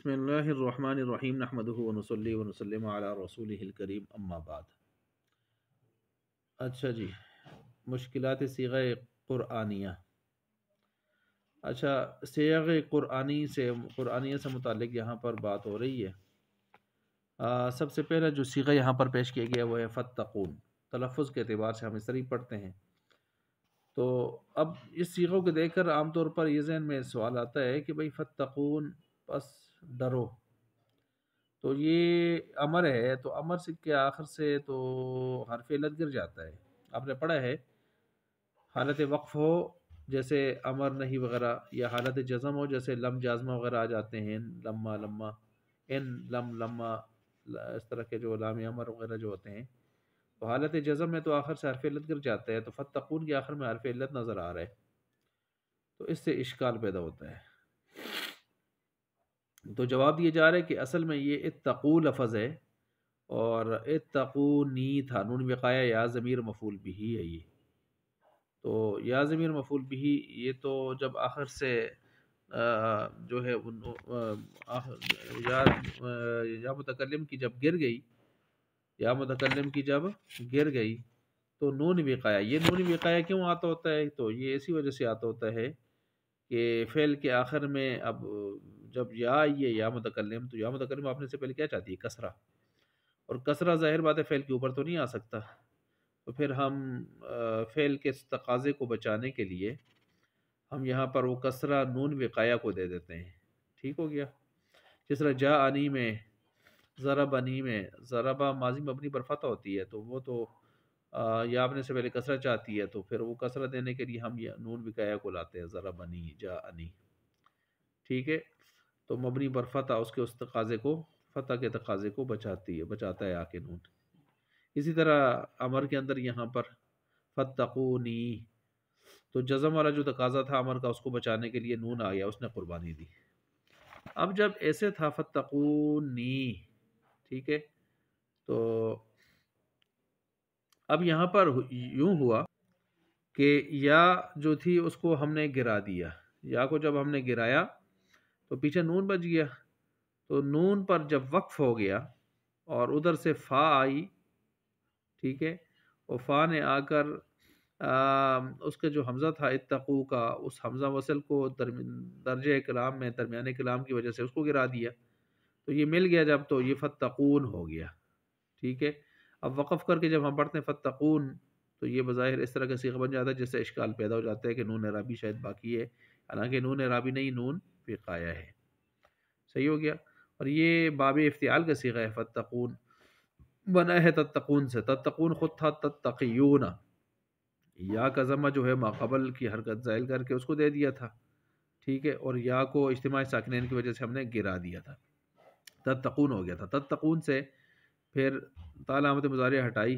بسم اللہ الرحمن الرحیم نحمدہ ونصلی ونسلم علی رسولہ الکریم اما بعد۔ اچھا جی، مشکلات صیغہ قرآنیہ۔ اچھا، صیغ قرآنیہ سے متعلق یہاں پر بات ہو رہی ہے۔ سب سے پہلا جو صیغہ یہاں پر پیش کیا گیا وہ ہے فتقون۔ تلفظ کے اعتبار سے ہم اس طرح پڑھتے ہیں۔ تو اب اس صیغوں کو دیکھ کر عام طور پر یہ ذہن میں سوال آتا ہے کہ بھئی فتقون پس ڈرو، تو یہ امر ہے، تو امر سے کے آخر سے تو حرف علت گر جاتا ہے۔ آپ نے پڑھا ہے حالت وقف ہو جیسے امر نہیں وغیرہ، یا حالت جزم ہو جیسے لم جازمہ وغیرہ آ جاتے ہیں، لما لما، ان لم لما، اس طرح کے جو لام امر وغیرہ جو ہوتے ہیں، تو حالت جزم میں تو آخر سے حرف علت گر جاتا ہے، تو فتقون کے آخر میں حرف علت نظر آ رہا ہے، تو اس سے اشکال پیدا ہوتا ہے۔ تو جواب دیا جا رہا ہے کہ اصل میں یہ اتقو لفظ ہے، اور اتقونی تھا، نون وقایا یا ضمیر مفعول بھی ہے یہ۔ تو یا ضمیر مفعول بھی یہ تو جب آخر سے جو ہے یا متکلم کی جب گر گئی، یا متکلم کی جب گر گئی تو نون وقایا، یہ نون وقایا کیوں آتا ہوتا ہے؟ تو یہ اسی وجہ سے آتا ہوتا ہے کہ فعل کے آخر میں اب جب یا آئی ہے یا متکلم، تو یا متکلم آپ نے سے پہلے کیا چاہتی ہے؟ کسرہ، اور کسرہ ظاہر بات ہے فعل کے اوپر تو نہیں آ سکتا، تو پھر ہم فعل کے اس تقاضے کو بچانے کے لیے ہم یہاں پر وہ کسرہ نون وقایا کو دے دیتے ہیں۔ ٹھیک ہو گیا؟ جس طرح جا انی میں، ضرب انی میں، ضربہ ماضی مبنی پر فتح ہوتی ہے، تو وہ تو یا آپ نے سے پہلے کسرہ چاہتی ہے، تو پھر وہ کسرہ دینے کے لیے ہم نون وقایا کو لاتے ہیں، ضرب انی، جا انی۔ ٹھیک ہے؟ تو مبنی پر فتح اس کے اس تقاضے کو، فتح کے تقاضے کو بچاتا ہے آ کے نون۔ اسی طرح امر کے اندر یہاں پر فتقونی، تو جزم والا جو تقاضا تھا امر کا، اس کو بچانے کے لیے نون آ گیا، اس نے قربانی دی۔ اب جب ایسے تھا فتقونی، ٹھیک ہے، تو اب یہاں پر یوں ہوا کہ یا جو تھی اس کو ہم نے گرا دیا، یا کو جب ہم نے گرایا تو پیچھے نون بچ گیا، تو نون پر جب وقف ہو گیا اور ادھر سے فا آئی، ٹھیک ہے، اور فا نے آ کر اس کا جو حمزہ تھا اتقو کا، اس حمزہ وصل کو درجہ کلام میں درمیانے کلام کی وجہ سے اس کو گرا دیا، تو یہ مل گیا جب، تو یہ فتقون ہو گیا۔ ٹھیک ہے؟ اب وقف کر کے جب ہم پڑھتے ہیں فتقون، تو یہ بظاہر اس طرح کا صیغہ بن جاتا ہے جس سے اشکال پیدا ہو جاتا ہے کہ نون اعرابی شاید باقی ہے، حالانکہ نون اعرابی نہیں، نون وقایا ہے۔ صحیح ہو گیا؟ اور یہ باب افتعال کا صیغہ ہے، فتقون بنا ہے تتقون سے، تتقون خود تھا تتقیون، یا کا ضمہ جو ہے ماقبل کی حرکت زائل کر کے اس کو دے دیا تھا، ٹھیک ہے، اور یا کو اجتماع ساکنین کی وجہ سے ہم نے گرا دیا تھا، تتقون ہو گیا تھا۔ تتقون سے پھر تا علامت مضارع ہٹائی،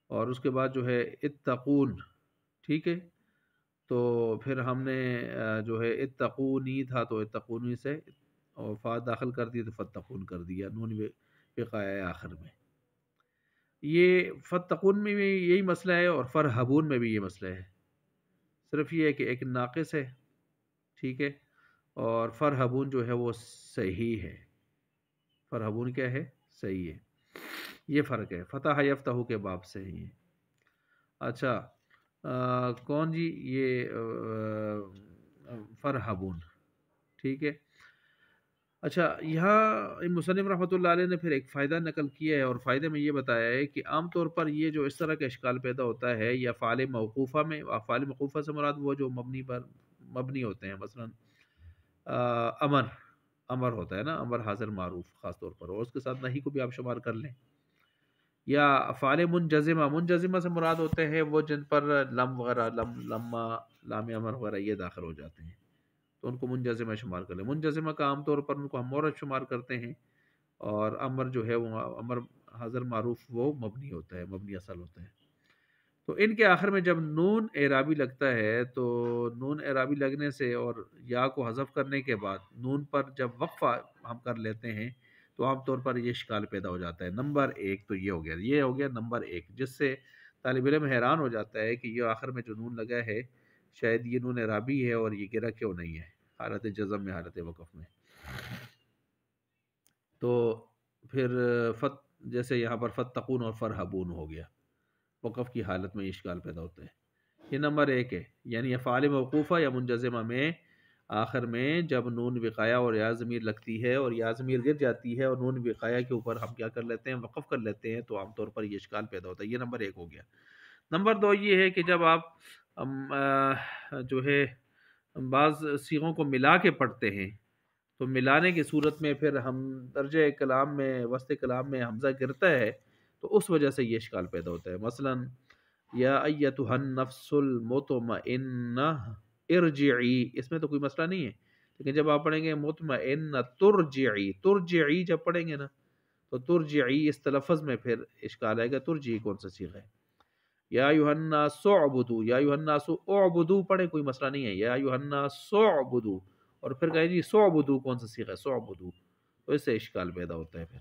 اور اس کے بعد جو ہے اتقون، ٹھیک ہے، تو پھر ہم نے جو ہے اتقونی تھا تو اتقونی سے اور فا داخل کر دی تو فتقون کر دیا، نون وقایا آخر میں۔ یہ فتقون میں بھی یہی مسئلہ ہے، اور فرحبون میں بھی یہ مسئلہ ہے، صرف یہ ہے کہ ایک ناقص ہے، ٹھیک ہے، اور فرحبون جو ہے وہ صحیح ہے۔ فرحبون کیا ہے؟ صحیح ہے، یہ فرق ہے، فتح یفتح کے باب سے ہے یہ۔ اچھا، کون جی؟ یہ فرحبون، ٹھیک ہے۔ اچھا، یہاں مصنف رحمۃ اللہ علیہ نے پھر ایک فائدہ نقل کیا ہے، اور فائدے میں یہ بتایا ہے کہ عام طور پر یہ جو اس طرح کا اشکال پیدا ہوتا ہے یا فعال موقوفہ میں، فعال موقوفہ سے مراد وہ جو مبنی ہوتے ہیں، مثلا امر ہوتا ہے نا، امر حاضر معروف خاص طور پر، اور اس کے ساتھ نہیں کو بھی آپ شمار کر لیں، یا افعال منجزمہ سے مراد ہوتے ہیں وہ جن پر لم وغیرہ، لما، لام امر وغیرہ یہ داخل ہو جاتے ہیں، تو ان کو منجزمہ شمار کر لیں۔ منجزمہ کا عام طور پر ان کو ہم مورد شمار کرتے ہیں، اور امر جو ہے وہ امر حاضر معروف وہ مبنی ہوتا ہے، مبنی اصل ہوتا ہے۔ تو ان کے آخر میں جب نون اعرابی لگتا ہے، تو نون اعرابی لگنے سے اور یا کو حذف کرنے کے بعد نون پر جب وقفہ ہم کر لیتے ہیں تو عام طور پر یہ اشکال پیدا ہو جاتا ہے۔ نمبر ایک تو یہ ہو گیا نمبر ایک، جس سے طالب علم حیران ہو جاتا ہے کہ یہ آخر میں جو نون لگا ہے شاید یہ نون اعرابی ہے اور یہ گرا کیوں نہیں ہے حالت جزم میں، حالت وقف میں۔ تو پھر فت جیسے یہاں پر فتقون اور فرحبون ہو گیا، وقف کی حالت میں اشکال پیدا ہوتا ہے۔ یہ نمبر ایک ہے، یعنی افعال موقوفہ یا منجزمہ میں آخر میں جب نون وقایا اور یا ضمیر لگتی ہے اور یا ضمیر گر جاتی ہے اور نون وقایا کے اوپر ہم کیا کر لیتے ہیں، وقف کر لیتے ہیں، تو عام طور پر یہ اشکال پیدا ہوتا ہے۔ یہ نمبر ایک ہو گیا۔ نمبر دو یہ ہے کہ جب آپ جو ہے بعض صیغوں کو ملا کے پڑھتے ہیں تو ملانے کی صورت میں پھر ہم درجہ کلام میں وسط کلام میں حمزہ گرتا ہے تو اس وجہ سے یہ اشکال پیدا ہوتا ہے۔ مثلا یا ایتھا النفس المطمئنہ ارجعی، اس میں تو کوئی مسئلہ نہیں ہے، لیکن جب آپ پڑھیں گے مطمئنہ ترجعی، ترجعی جب پڑھیں گے نا تو ترجعی اس تلفظ میں پھر اشکال آئے گا، ترجعی کون سا صیغہ ہے؟ یا ایھا الناس اعبدوا، یا ایھا الناس اعبدوا پڑھیں کوئی مسئلہ نہیں ہے، یا ایھا الناس اعبدوا، اور پھر کہیں جی سعبدو کون سا صیغہ ہے، سعبدو، تو اس سے اشکال پیدا ہوتا ہے۔ پھر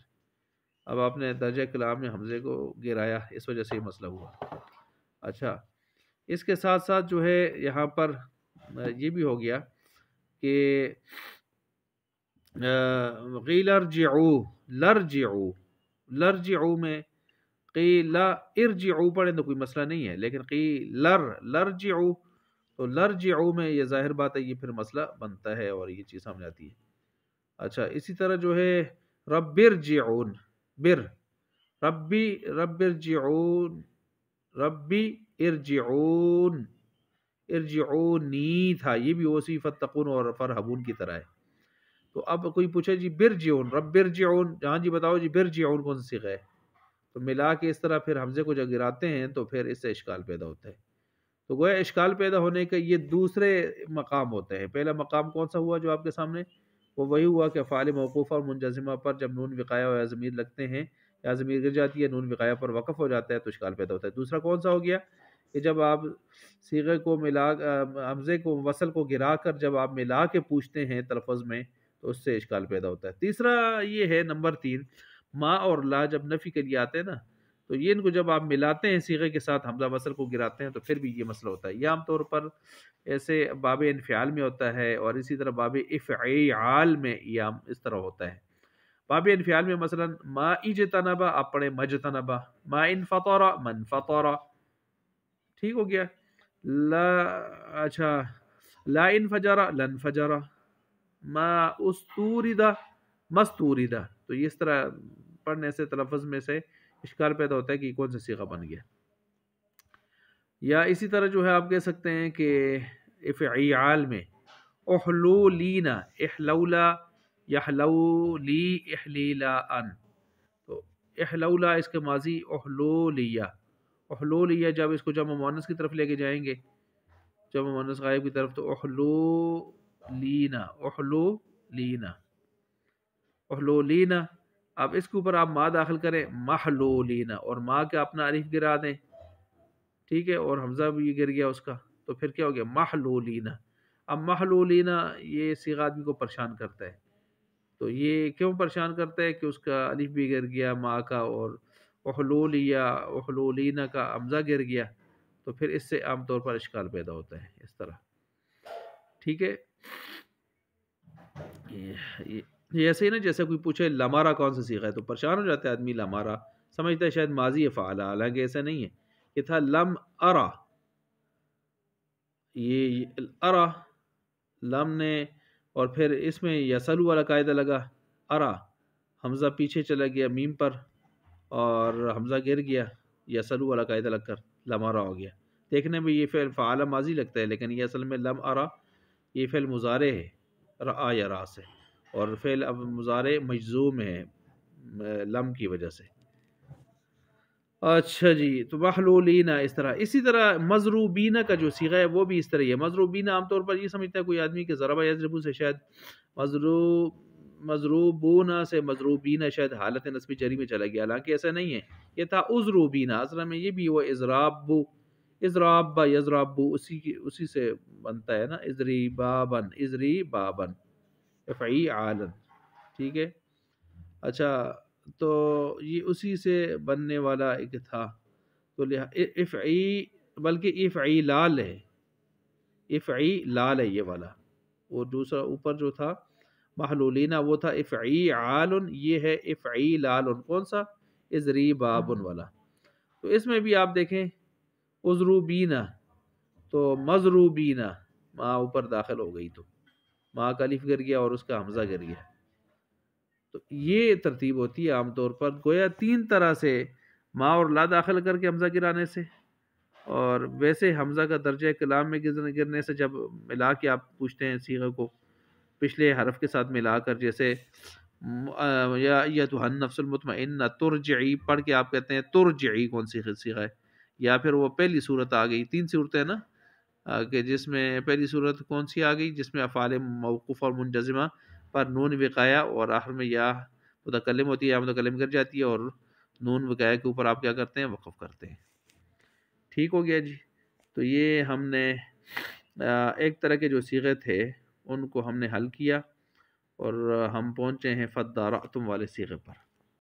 اب آپ نے درجہ کلام میں حمزے کو گرایا، اس وجہ سے یہ مسئلہ ہوا۔ اچھا، اس کے ساتھ ساتھ جو ہے یہاں پر یہ بھی ہو گیا کہ قیل ارجعوا، لرجعوا، لرجعوا میں قیل ارجعوا پڑھیں تو کوئی مسئلہ نہیں ہے، لیکن قیل لرجعوا، تو لرجعوا میں یہ ظاہر بات ہے یہ پھر مسئلہ بنتا ہے اور یہ چیز سامنے آتی ہے۔ اچھا، اسی طرح جو ہے رب ارجعون، بر، ربی، رب ارجعون، ربی ارجعون، ارجعونی تھا، یہ بھی اسی فتقون اور فرحبون کی طرح ہے۔ تو اب کوئی پوچھے جی برجعون، رب برجعون، ہاں جی بتاؤ جی برجعون کون سی صیغہ ہے، تو ملا کے اس طرح پھر حمزے کو جب گراتے ہیں تو پھر اس سے اشکال پیدا ہوتا ہے۔ تو گویا اشکال پیدا ہونے کا یہ دوسرے مقام ہوتے ہیں۔ پہلا مقام کون سا ہوا جو آپ کے سامنے، وہ وہی ہوا کہ افعال موقوفہ اور منجزمہ پر جب نون وقایا اور یا ضمیر لگتے ہیں، یا ضمیر گر جاتی ہے، نون وقایا پر وقف ہو جاتا ہے تو اشکال پیدا ہوتا ہے۔ دوسرا کون سا ہو گیا کہ جب آپ صیغے کو ملا، حمزے کو وصل کو گرا کر جب آپ ملا کے پوچھتے ہیں تلفظ میں تو اس سے اشکال پیدا ہوتا ہے۔ تیسرا یہ ہے نمبر 3، ما اور لا جب نفی کے لیے آتے ہیں نا تو یہ ان کو جب آپ ملاتے ہیں صیغے کے ساتھ حمزہ وصل کو گراتے ہیں تو پھر بھی یہ مسئلہ ہوتا ہے۔ یہ عام طور پر ایسے باب انفعال میں ہوتا ہے اور اسی طرح باب افعال میں یہ عام اس طرح ہوتا ہے۔ باب انفعال میں مثلا ما اجتنبا آپ پڑھیں مجتنبا، ما انفطر من فطر، ٹھیک ہو گیا۔ لا، اچھا، لا انفجر لن فجر، ما استورد مستورد، تو یہ اس طرح پڑھنے سے تلفظ میں سے اشکال پیدا ہوتا ہے کہ کون سا صیغہ بن گیا۔ یا اسی طرح جو ہے آپ کہہ سکتے ہیں کہ افعال میں احلولینا، احلولا، یحلولی احلیلا ان، تو احلولا اس کے ماضی احلولیا، احلولیا جب اس کو جمع مؤنث کی طرف لے کے جائیں گے، جمع مؤنث غائب کی طرف، تو احلولینا، احلولینا، احلولینا، اب اس کے اوپر آپ ما داخل کریں محلولینا، اور ما کا اپنا الف گرا دیں، ٹھیک ہے، اور حمزہ بھی گر گیا اس کا، تو پھر کیا ہو گیا محلولینا۔ اب محلولینا یہ صیغہ آدمی کو پریشان کرتا ہے، تو یہ کیوں پریشان کرتا ہے کہ اس کا الف بھی گر گیا ما کا، اور احلولیا، احلولینا کا حمزہ گر گیا، تو پھر اس سے عام طور پر اشکال پیدا ہوتا ہے اس طرح، ٹھیک ہے۔ یہ ایسے ہی نا جیسے کوئی پوچھے لمارا کون سا صیغہ ہے تو پریشان ہو جاتا ہے آدمی، لمارا سمجھتا ہے شاید ماضی فعال، حالانکہ ایسا نہیں ہے، یہ تھا لم ارا، یہ ارا لم نے، اور پھر اس میں یسلو والا قاعدہ لگا، ارا حمزہ پیچھے چلا گیا میم پر اور حمزہ گر گیا، یسلو والا قاعدہ لگ کر لمارا ہو گیا۔ دیکھنے میں یہ فعل فعال ماضی لگتا ہے لیکن یہ اصل میں لم ارا یہ فعل مضارع ہے، رآ یا را سے، اور فعل اب مضارع مجزوم ہے لم کی وجہ سے۔ اچھا جی، تو محلولینا اس طرح، اسی طرح مضروبینہ کا جو صیغہ ہے وہ بھی اس طرح ہی ہے۔ مضروبینہ عام طور پر یہ سمجھتا ہے کوئی آدمی کہ ضربہ یضربو سے شاید مضروبونہ سے مضروبینہ شاید حالت نصب جری میں چلا گیا، حالانکہ ایسا نہیں ہے، یہ تھا اضروبینہ، اصل میں یہ بھی وہ اضرابو، اضرابا یضربو اسی سے بنتا ہے نا، ازری بابن، ازری بابن، افعیعالن، ٹھیک ہے۔ اچھا، تو یہ اسی سے بننے والا ایک تھا، تو افعی، بلکہ افعی لال ہے، افعی لال ہے یہ والا، وہ دوسرا اوپر جو تھا محلولینا وہ تھا افعیعال، یہ ہے افعیلال، کون سا؟ اضریباب والا۔ تو اس میں بھی آپ دیکھیں اضروبینا، تو مضروبینا، ماں اوپر داخل ہو گئی، تو ماں کا الف گر گیا اور اس کا حمزہ گر گیا۔ تو یہ ترتیب ہوتی ہے عام طور پر، گویا تین طرح سے، ماں اور لا داخل کر کے حمزہ گرانے سے، اور ویسے حمزہ کا درجہ کلام میں گرنے سے، جب ملا کے آپ پوچھتے ہیں صیغہ کو پچھلے حرف کے ساتھ ملا کر، جیسے یا ایتھا النفس المطمئنہ ترجعی پڑھ کے آپ کہتے ہیں ترجعی، کون سی صیغہ ہے؟ یا پھر وہ پہلی صورت آ گئی، تین صورتیں ہیں نا، کہ جس میں پہلی صورت کون سی آ گئی جس میں افعال موقوف اور منجزمہ پر نون وقایا اور آخر میں یا متکلم ہوتی ہے، یا متکلم گر جاتی ہے، اور نون وقایا کے اوپر آپ کیا کرتے ہیں؟ وقف کرتے ہیں۔ ٹھیک ہو گیا جی۔ تو یہ ہم نے ایک طرح کے جو صیغے تھے ان کو ہم نے حل کیا، اور ہم پہنچے ہیں فَدَّارَأْتُمْ والے صیغے پر۔